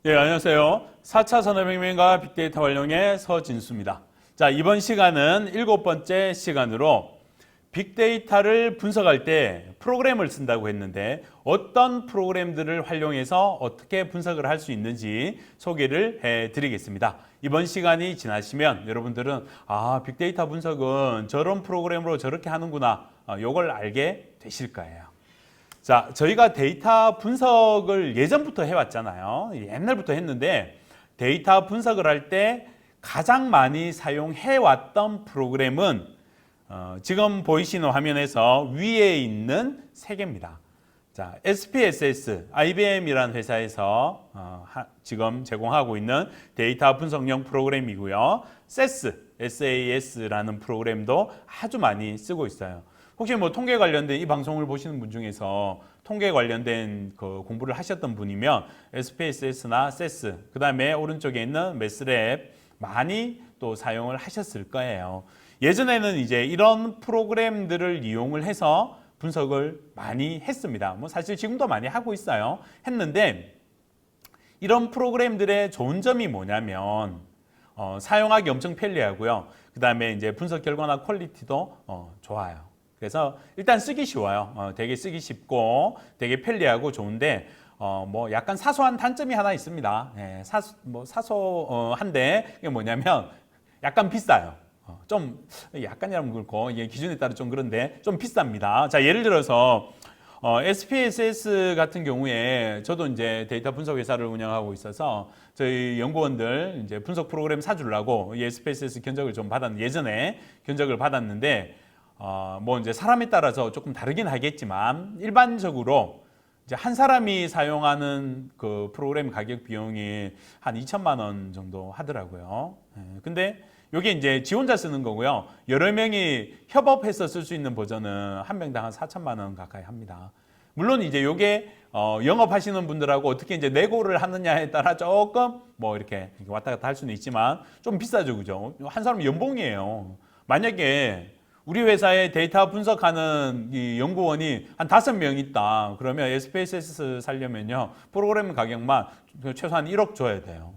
네, 안녕하세요. 4차 산업혁명과 빅데이터 활용의 서진수입니다. 자, 이번 시간은 7번째 시간으로 빅데이터를 분석할 때 프로그램을 쓴다고 했는데 어떤 프로그램들을 활용해서 어떻게 분석을 할 수 있는지 소개를 해드리겠습니다. 이번 시간이 지나시면 여러분들은 빅데이터 분석은 저런 프로그램으로 저렇게 하는구나, 요걸 알게 되실 거예요. 자, 저희가 데이터 분석을 예전부터 해왔잖아요. 옛날부터 했는데 데이터 분석을 할 때 가장 많이 사용해왔던 프로그램은 지금 보이시는 화면에서 위에 있는 세 개입니다. 자, SPSS, IBM이라는 회사에서 지금 제공하고 있는 데이터 분석용 프로그램이고요. SAS라는 프로그램도 아주 많이 쓰고 있어요. 혹시 뭐 통계 관련된 이 방송을 보시는 분 중에서 통계 관련된 그 공부를 하셨던 분이면 SPSS나 SAS, 그 다음에 오른쪽에 있는 매스랩 많이 또 사용을 하셨을 거예요. 예전에는 이제 이런 프로그램들을 이용을 해서 분석을 많이 했습니다. 뭐 사실 지금도 많이 하고 있어요. 했는데 이런 프로그램들의 좋은 점이 뭐냐면 사용하기 엄청 편리하고요. 그 다음에 이제 분석 결과나 퀄리티도 좋아요. 그래서 일단 쓰기 쉬워요. 되게 쓰기 쉽고 되게 편리하고 좋은데 뭐 약간 사소한 단점이 하나 있습니다. 사소한데 이게 뭐냐면 약간 비싸요. 좀 약간이라면 그렇고 이게 기준에 따라 좀 그런데 좀 비쌉니다. 자, 예를 들어서 SPSS 같은 경우에 저도 이제 데이터 분석 회사를 운영하고 있어서 저희 연구원들 이제 분석 프로그램 사주려고 이 SPSS 견적을 좀 예전에 견적을 받았는데 뭐 이제 사람에 따라서 조금 다르긴 하겠지만 일반적으로 이제 한 사람이 사용하는 그 프로그램 가격 비용이 한 2천만 원 정도 하더라고요. 근데 이게 이제 지 혼자 쓰는 거고요. 여러 명이 협업해서 쓸 수 있는 버전은 한 명당 한 4천만 원 가까이 합니다. 물론 이제 이게 영업하시는 분들하고 어떻게 이제 내고를 하느냐에 따라 조금 뭐 이렇게 왔다 갔다 할 수는 있지만 좀 비싸죠, 그죠? 한 사람 연봉이에요. 만약에 우리 회사에 데이터 분석하는 이 연구원이 한 5명 있다. 그러면 SPSS 살려면요. 프로그램 가격만 최소한 1억 줘야 돼요.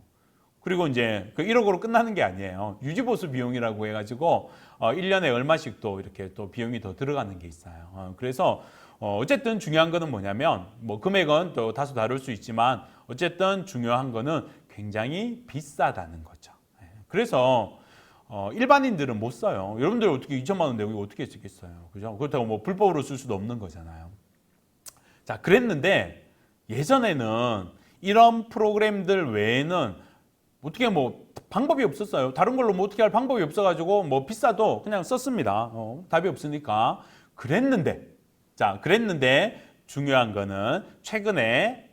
그리고 이제 그 1억으로 끝나는 게 아니에요. 유지보수 비용이라고 해가지고 1년에 얼마씩 또 이렇게 또 비용이 더 들어가는 게 있어요. 그래서 어쨌든 중요한 거는 뭐냐면 뭐 금액은 또 다소 다를 수 있지만 어쨌든 중요한 거는 굉장히 비싸다는 거죠. 그래서 일반인들은 못 써요. 여러분들 어떻게 2천만 원 내고 어떻게 쓰겠어요? 그죠? 그렇다고 뭐 불법으로 쓸 수도 없는 거잖아요. 자, 그랬는데 예전에는 이런 프로그램들 외에는 어떻게 뭐 방법이 없었어요. 다른 걸로 뭐 어떻게 할 방법이 없어가지고 뭐 비싸도 그냥 썼습니다. 답이 없으니까. 그랬는데 중요한 거는 최근에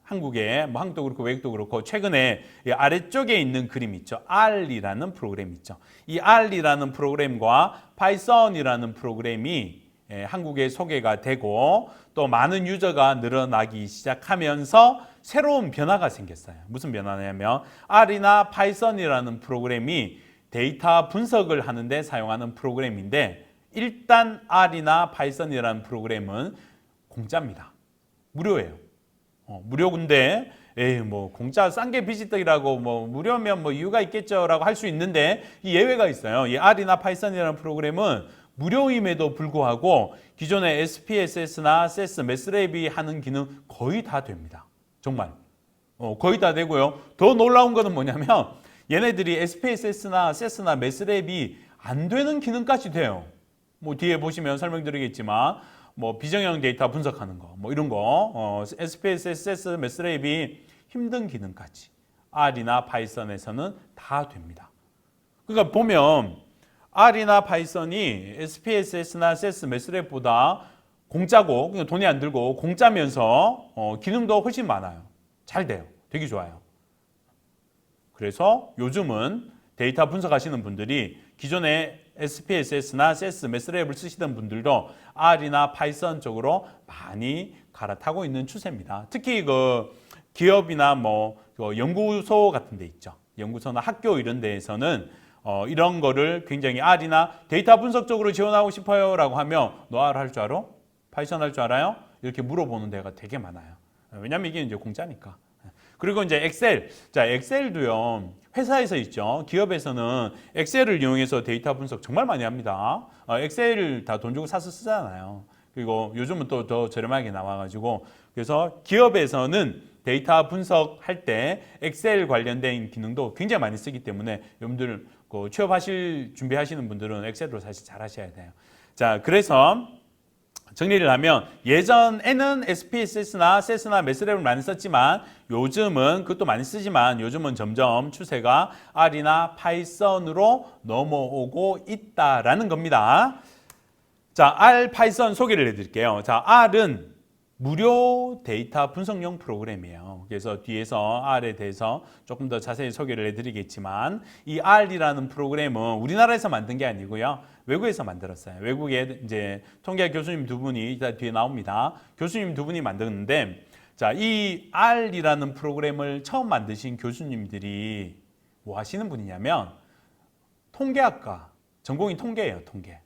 한국에 뭐 한국도 그렇고 외국도 그렇고 최근에 이 아래쪽에 있는 그림 있죠. R이라는 프로그램 있죠. 이 R이라는 프로그램과 파이썬이라는 프로그램이 한국에 소개가 되고 또 많은 유저가 늘어나기 시작하면서 새로운 변화가 생겼어요. 무슨 변화냐면 R이나 파이썬이라는 프로그램이 데이터 분석을 하는데 사용하는 프로그램인데 일단 R이나 파이썬이라는 프로그램은 공짜입니다. 무료예요. 무료인데 뭐 공짜 싼 게 비지떡이라고 뭐 무료면 뭐 이유가 있겠죠라고 할 수 있는데 이 예외가 있어요. 이 R이나 파이썬이라는 프로그램은 무료임에도 불구하고 기존의 SPSS나 SAS, 매스랩이 하는 기능 거의 다 됩니다. 정말 거의 다 되고요. 더 놀라운 거는 뭐냐면 얘네들이 SPSS나 SAS나 매스랩이 안 되는 기능까지 돼요. 뭐 뒤에 보시면 설명드리겠지만 뭐 비정형 데이터 분석하는 거, 뭐 이런 거, SPSS, SAS, 매스랩이 힘든 기능까지 R이나 파이썬에서는 다 됩니다. 그러니까 보면 R이나 파이썬이 SPSS나 SAS, 매스랩보다 공짜고 그냥 돈이 안 들고 공짜면서 기능도 훨씬 많아요. 잘 돼요. 되게 좋아요. 그래서 요즘은 데이터 분석하시는 분들이 기존에 SPSS나 SAS, 매스랩을 쓰시던 분들도 R이나 파이썬 쪽으로 많이 갈아타고 있는 추세입니다. 특히 그 기업이나 뭐 연구소 같은 데 있죠. 연구소나 학교 이런 데에서는 이런 거를 굉장히 R이나 데이터 분석 쪽으로 지원하고 싶어요 라고 하면 너 R 할 줄 알아? 파이썬 할 줄 알아요? 이렇게 물어보는 데가 되게 많아요. 왜냐하면 이게 이제 공짜니까. 그리고 이제 엑셀. 자, 엑셀도요. 회사에서 있죠. 기업에서는 엑셀을 이용해서 데이터 분석 정말 많이 합니다. 엑셀을 다 돈 주고 사서 쓰잖아요. 그리고 요즘은 또 더 저렴하게 나와가지고 그래서 기업에서는 데이터 분석할 때 엑셀 관련된 기능도 굉장히 많이 쓰기 때문에 여러분들 취업하실 준비하시는 분들은 엑셀로 사실 잘 하셔야 돼요. 자, 그래서 정리를 하면 예전에는 SPSS나 SES나 매스랩을 많이 썼지만 요즘은 그것도 많이 쓰지만 요즘은 점점 추세가 R이나 파이썬으로 넘어오고 있다라는 겁니다. 자, R 파이썬 소개를 해드릴게요. 자, R은 무료 데이터 분석용 프로그램이에요. 그래서 뒤에서 R에 대해서 조금 더 자세히 소개를 해드리겠지만 이 R이라는 프로그램은 우리나라에서 만든 게 아니고요. 외국에서 만들었어요. 외국에 이제 통계학 교수님 두 분이 이따 뒤에 나옵니다. 교수님 두 분이 만드는데 자, 이 R이라는 프로그램을 처음 만드신 교수님들이 뭐 하시는 분이냐면 통계학과, 전공이 통계예요, 통계.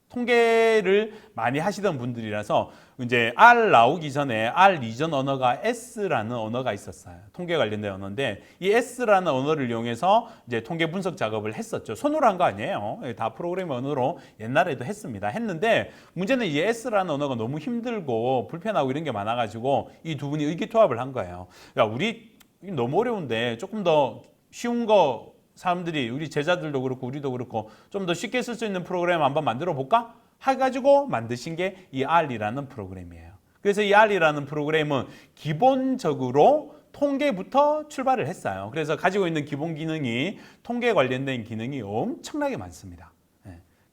통계를 많이 하시던 분들이라서 이제 R 나오기 전에 R 이전 언어가 S라는 언어가 있었어요. 통계 관련된 언어인데 이 S라는 언어를 이용해서 이제 통계 분석 작업을 했었죠. 손으로 한 거 아니에요. 다 프로그래밍 언어로 옛날에도 했습니다. 했는데 문제는 이 S라는 언어가 너무 힘들고 불편하고 이런 게 많아가지고 이 두 분이 의기투합을 한 거예요. 야, 우리 너무 어려운데 조금 더 쉬운 거 사람들이 우리 제자들도 그렇고 우리도 그렇고 좀 더 쉽게 쓸 수 있는 프로그램 한번 만들어 볼까? 해가지고 만드신 게 이 R이라는 프로그램이에요. 그래서 이 R이라는 프로그램은 기본적으로 통계부터 출발을 했어요. 그래서 가지고 있는 기본 기능이 통계 관련된 기능이 엄청나게 많습니다.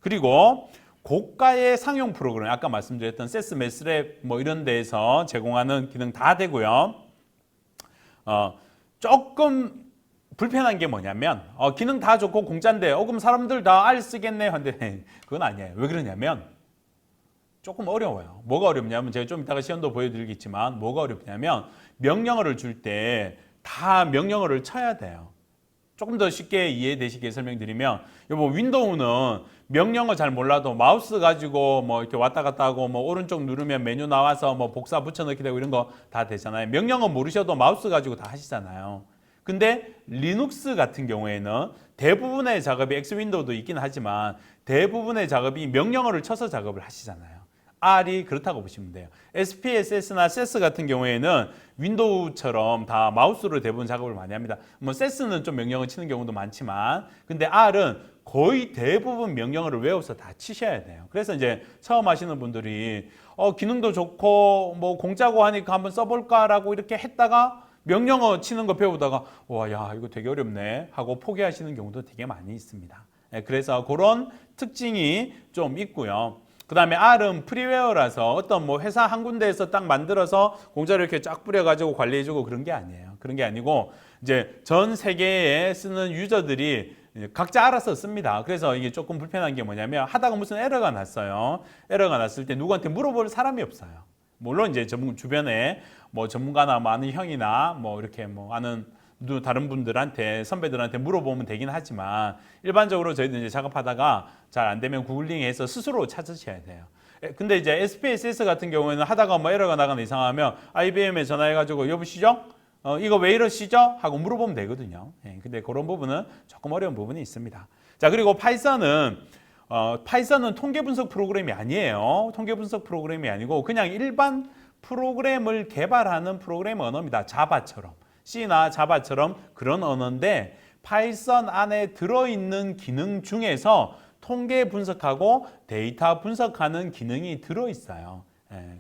그리고 고가의 상용 프로그램, 아까 말씀드렸던 세스, 매스랩 뭐 이런 데에서 제공하는 기능 다 되고요. 조금 불편한 게 뭐냐면 기능 다 좋고 공짜인데 그럼 사람들 다 R 쓰겠네 한데 그건 아니에요. 왜 그러냐면 조금 어려워요. 뭐가 어렵냐면 제가 좀 이따가 시연도 보여드리겠지만 뭐가 어렵냐면 명령어를 줄 때 다 명령어를 쳐야 돼요. 조금 더 쉽게 이해되시게 설명드리면 뭐 윈도우는 명령어 잘 몰라도 마우스 가지고 뭐 이렇게 왔다 갔다 하고 뭐 오른쪽 누르면 메뉴 나와서 뭐 복사 붙여넣기 되고 이런 거 다 되잖아요. 명령어 모르셔도 마우스 가지고 다 하시잖아요. 근데 리눅스 같은 경우에는 대부분의 작업이 X 윈도우도 있긴 하지만 대부분의 작업이 명령어를 쳐서 작업을 하시잖아요. R이 그렇다고 보시면 돼요. SPSS나 SES 같은 경우에는 윈도우처럼 다 마우스로 대부분 작업을 많이 합니다. 뭐 SES는 좀 명령어 치는 경우도 많지만 근데 R은 거의 대부분 명령어를 외워서 다 치셔야 돼요. 그래서 이제 처음 하시는 분들이 기능도 좋고 뭐 공짜고 하니까 한번 써볼까라고 이렇게 했다가 명령어 치는 거 배우다가 와, 야, 이거 되게 어렵네 하고 포기하시는 경우도 되게 많이 있습니다. 그래서 그런 특징이 좀 있고요. 그 다음에 R은 프리웨어라서 어떤 뭐 회사 한 군데에서 딱 만들어서 공짜로 이렇게 쫙 뿌려가지고 관리해주고 그런 게 아니에요. 그런 게 아니고 이제 전 세계에 쓰는 유저들이 각자 알아서 씁니다. 그래서 이게 조금 불편한 게 뭐냐면 하다가 무슨 에러가 났어요. 에러가 났을 때 누구한테 물어볼 사람이 없어요. 물론 이제 주변에 뭐 전문가나 뭐 아는 형이나 뭐 이렇게 뭐 아는 다른 분들한테 선배들한테 물어보면 되긴 하지만 일반적으로 저희도 이제 작업하다가 잘 안 되면 구글링해서 스스로 찾으셔야 돼요. 근데 이제 SPSS 같은 경우에는 하다가 뭐 에러가 나거나 이상하면 IBM에 전화해가지고 여보시죠? 이거 왜 이러시죠? 하고 물어보면 되거든요. 근데 그런 부분은 조금 어려운 부분이 있습니다. 자, 그리고 파이썬은 통계 분석 프로그램이 아니에요. 통계 분석 프로그램이 아니고 그냥 일반 프로그램을 개발하는 프로그램 언어입니다. 자바처럼. C나 자바처럼 그런 언어인데 파이썬 안에 들어있는 기능 중에서 통계 분석하고 데이터 분석하는 기능이 들어있어요.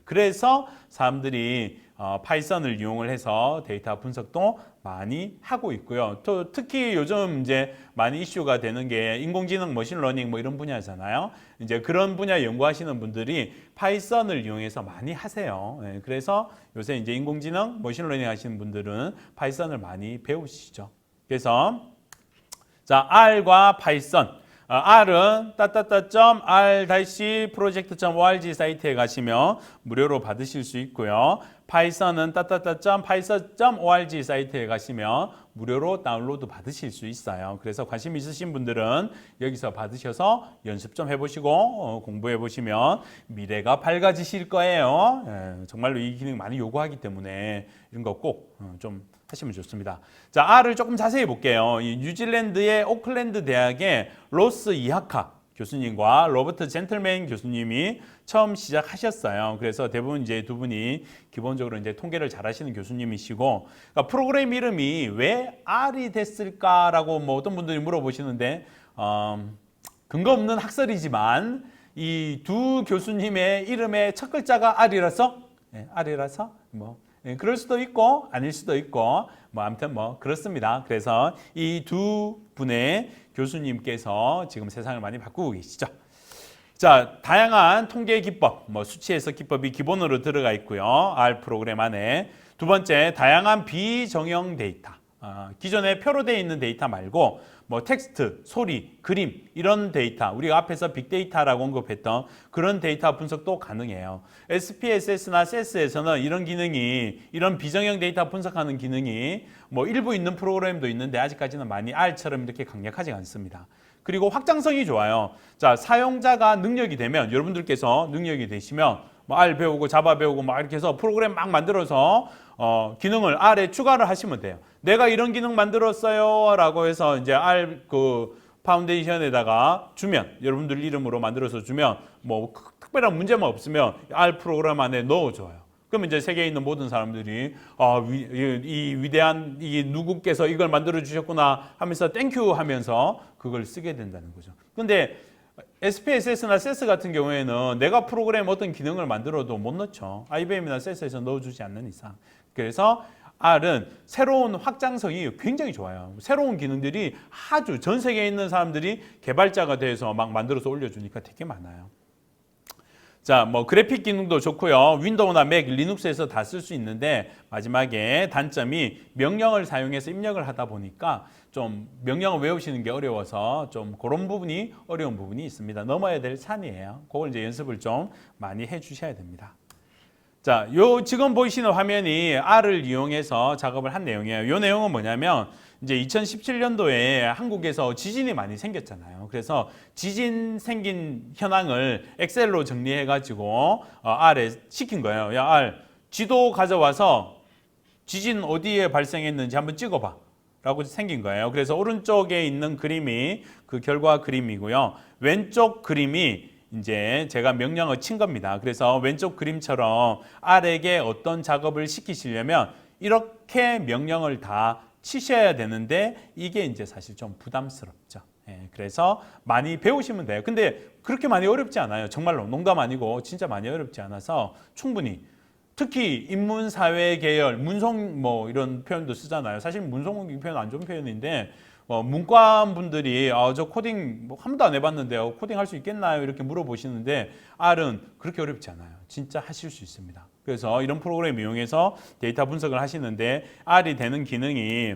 그래서 사람들이 파이썬을 이용을 해서 데이터 분석도 많이 하고 있고요. 또 특히 요즘 이제 많이 이슈가 되는 게 인공지능, 머신러닝 뭐 이런 분야잖아요. 이제 그런 분야 연구하시는 분들이 파이썬을 이용해서 많이 하세요. 그래서 요새 이제 인공지능, 머신러닝 하시는 분들은 파이썬을 많이 배우시죠. 그래서 자, R과 파이썬. R은 r-project.org 사이트에 가시면 무료로 받으실 수 있고요. 파이썬은 python.org 사이트에 가시면 무료로 다운로드 받으실 수 있어요. 그래서 관심 있으신 분들은 여기서 받으셔서 연습 좀 해보시고 공부해 보시면 미래가 밝아지실 거예요. 정말로 이 기능 많이 요구하기 때문에 이런 거 꼭 좀 하시면 좋습니다. 자, R을 조금 자세히 볼게요. 이 뉴질랜드의 오클랜드 대학의 로스 이하카 교수님과 로버트 젠틀맨 교수님이 처음 시작하셨어요. 그래서 대부분 이제 두 분이 기본적으로 이제 통계를 잘 하시는 교수님이시고, 그러니까 프로그램 이름이 왜 R이 됐을까라고 뭐 어떤 분들이 물어보시는데, 근거 없는 학설이지만 이 두 교수님의 이름의 첫 글자가 R이라서, R이라서 뭐 그럴 수도 있고 아닐 수도 있고 뭐 아무튼 뭐 그렇습니다. 그래서 이 두 분의 교수님께서 지금 세상을 많이 바꾸고 계시죠. 자, 다양한 통계 기법, 뭐 수치 해석 기법이 기본으로 들어가 있고요. R 프로그램 안에. 두 번째, 다양한 비정형 데이터. 기존에 표로 되어 있는 데이터 말고 뭐 텍스트, 소리, 그림 이런 데이터, 우리가 앞에서 빅데이터라고 언급했던 그런 데이터 분석도 가능해요. SPSS나 SES에서는 이런 기능이, 이런 비정형 데이터 분석하는 기능이 뭐 일부 있는 프로그램도 있는데 아직까지는 많이 R처럼 이렇게 강력하지 않습니다. 그리고 확장성이 좋아요. 자, 사용자가 능력이 되면, 여러분들께서 능력이 되시면 뭐 R 배우고 자바 배우고 막 이렇게 해서 프로그램 막 만들어서 기능을 R에 추가를 하시면 돼요. 내가 이런 기능 만들었어요 라고 해서 이제 R 그 파운데이션에다가 주면, 여러분들 이름으로 만들어서 주면 뭐 특별한 문제만 없으면 R 프로그램 안에 넣어줘요. 그러면 이제 세계에 있는 모든 사람들이 이 위대한 이 누구께서 이걸 만들어 주셨구나 하면서 땡큐 하면서 그걸 쓰게 된다는 거죠. 근데 SPSS나 SES 같은 경우에는 내가 프로그램 어떤 기능을 만들어도 못 넣죠. IBM이나 SES에서 넣어주지 않는 이상. 그래서 R은 새로운 확장성이 굉장히 좋아요. 새로운 기능들이 아주 전 세계에 있는 사람들이 개발자가 돼서 막 만들어서 올려주니까 되게 많아요. 자, 뭐 그래픽 기능도 좋고요. 윈도우나 맥, 리눅스에서 다 쓸 수 있는데 마지막에 단점이 명령을 사용해서 입력을 하다 보니까 좀 명령을 외우시는 게 어려워서 좀 그런 부분이 어려운 부분이 있습니다. 넘어야 될 산이에요. 그걸 이제 연습을 좀 많이 해 주셔야 됩니다. 자, 요 지금 보이시는 화면이 R을 이용해서 작업을 한 내용이에요. 요 내용은 뭐냐면 이제 2017년도에 한국에서 지진이 많이 생겼잖아요. 그래서 지진 생긴 현황을 엑셀로 정리해 가지고 R에 시킨 거예요. 야, R, 지도 가져와서 지진 어디에 발생했는지 한번 찍어봐 라고 생긴 거예요. 그래서 오른쪽에 있는 그림이 그 결과 그림이고요. 왼쪽 그림이 이제 제가 명령을 친 겁니다. 그래서 왼쪽 그림처럼 R에게 어떤 작업을 시키시려면 이렇게 명령을 다 치셔야 되는데 이게 이제 사실 좀 부담스럽죠. 그래서 많이 배우시면 돼요. 근데 그렇게 많이 어렵지 않아요. 정말로 농담 아니고 진짜 많이 어렵지 않아서 충분히, 특히 인문사회 계열, 문송 뭐 이런 표현도 쓰잖아요. 사실 문송 표현 안 좋은 표현인데 문과분들이 저 코딩 뭐 한 번도 안 해봤는데요. 코딩 할 수 있겠나요? 이렇게 물어보시는데 R은 그렇게 어렵지 않아요. 진짜 하실 수 있습니다. 그래서 이런 프로그램 이용해서 데이터 분석을 하시는데 R이 되는 기능이,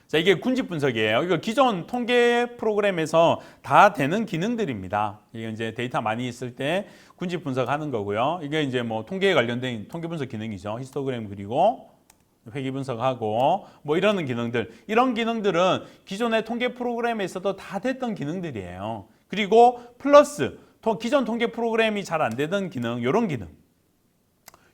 자, 이게 군집 분석이에요. 이거 기존 통계 프로그램에서 다 되는 기능들입니다. 이게 이제 데이터 많이 있을 때 군집 분석하는 거고요. 이게 이제 뭐 통계에 관련된 통계 분석 기능이죠. 히스토그램 그리고 회귀 분석하고 뭐 이러는 기능들, 이런 기능들은 기존의 통계 프로그램에서도 다 됐던 기능들이에요. 그리고 플러스 기존 통계 프로그램이 잘 안 되던 기능, 이런 기능,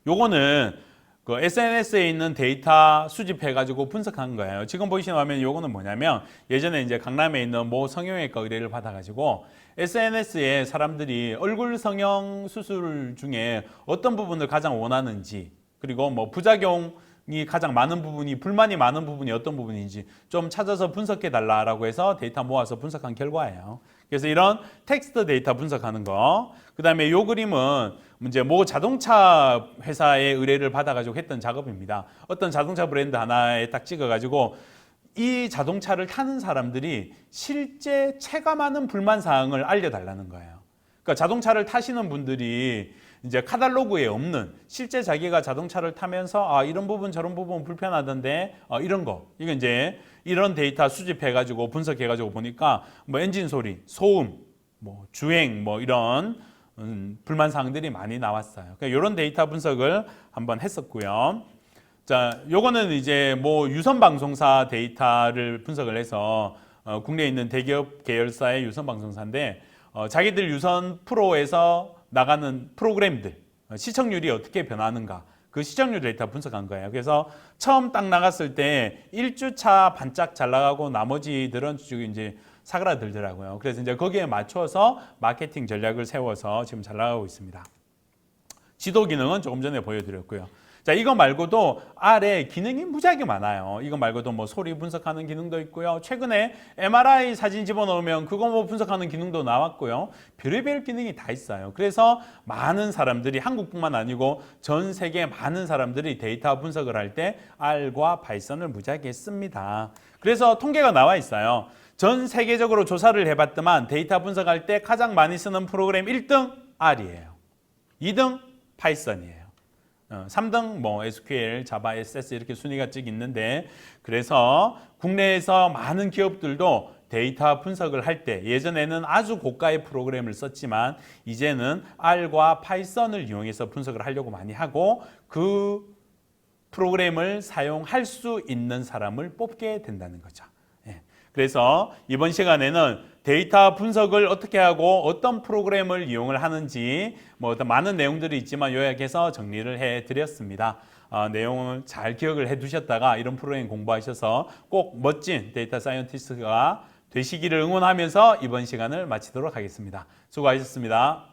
요거는 그 SNS에 있는 데이터 수집해가지고 분석한 거예요. 지금 보이시는 화면 요거는 뭐냐면 예전에 이제 강남에 있는 모 성형외과 의뢰를 받아가지고 SNS에 사람들이 얼굴 성형 수술 중에 어떤 부분을 가장 원하는지, 그리고 뭐 부작용이 가장 많은 부분이, 불만이 많은 부분이 어떤 부분인지 좀 찾아서 분석해 달라라고 해서 데이터 모아서 분석한 결과예요. 그래서 이런 텍스트 데이터 분석하는 거, 그 다음에 요 그림은 이제 모 자동차 회사의 의뢰를 받아가지고 했던 작업입니다. 어떤 자동차 브랜드 하나에 딱 찍어가지고 이 자동차를 타는 사람들이 실제 체감하는 불만 사항을 알려달라는 거예요. 그러니까 자동차를 타시는 분들이 이제 카탈로그에 없는, 실제 자기가 자동차를 타면서 이런 부분 저런 부분 불편하던데 이런 거, 이거 이제 이런 데이터 수집해가지고 분석해가지고 보니까 뭐 엔진 소리, 소음, 뭐 주행, 뭐 이런 불만 사항들이 많이 나왔어요. 그러니까 이런 데이터 분석을 한번 했었고요. 자, 요거는 이제 뭐 유선 방송사 데이터를 분석을 해서 국내에 있는 대기업 계열사의 유선 방송사인데 자기들 유선 프로에서 나가는 프로그램들 시청률이 어떻게 변하는가 그 시청률 데이터 분석한 거예요. 그래서 처음 딱 나갔을 때 1주차 반짝 잘 나가고 나머지들은 쭉 이제 사그라들더라고요. 그래서 이제 거기에 맞춰서 마케팅 전략을 세워서 지금 잘 나가고 있습니다. 지도 기능은 조금 전에 보여드렸고요. 자, 이거 말고도 아래 기능이 무지하게 많아요. 이거 말고도 뭐 소리 분석하는 기능도 있고요. 최근에 MRI 사진 집어넣으면 그거 뭐 분석하는 기능도 나왔고요. 별의별 기능이 다 있어요. 그래서 많은 사람들이 한국뿐만 아니고 전 세계 많은 사람들이 데이터 분석을 할 때 R과 파이썬을 무지하게 씁니다. 그래서 통계가 나와 있어요. 전 세계적으로 조사를 해봤더만 데이터 분석할 때 가장 많이 쓰는 프로그램 1등 R이에요. 2등 파이썬이에요. 3등 뭐 SQL, 자바, SS 이렇게 순위가 쭉 있는데 그래서 국내에서 많은 기업들도 데이터 분석을 할 때 예전에는 아주 고가의 프로그램을 썼지만 이제는 R과 파이썬을 이용해서 분석을 하려고 많이 하고 그 프로그램을 사용할 수 있는 사람을 뽑게 된다는 거죠. 그래서 이번 시간에는 데이터 분석을 어떻게 하고 어떤 프로그램을 이용을 하는지 뭐 어떤 많은 내용들이 있지만 요약해서 정리를 해드렸습니다. 내용을 잘 기억을 해두셨다가 이런 프로그램 공부하셔서 꼭 멋진 데이터 사이언티스트가 되시기를 응원하면서 이번 시간을 마치도록 하겠습니다. 수고하셨습니다.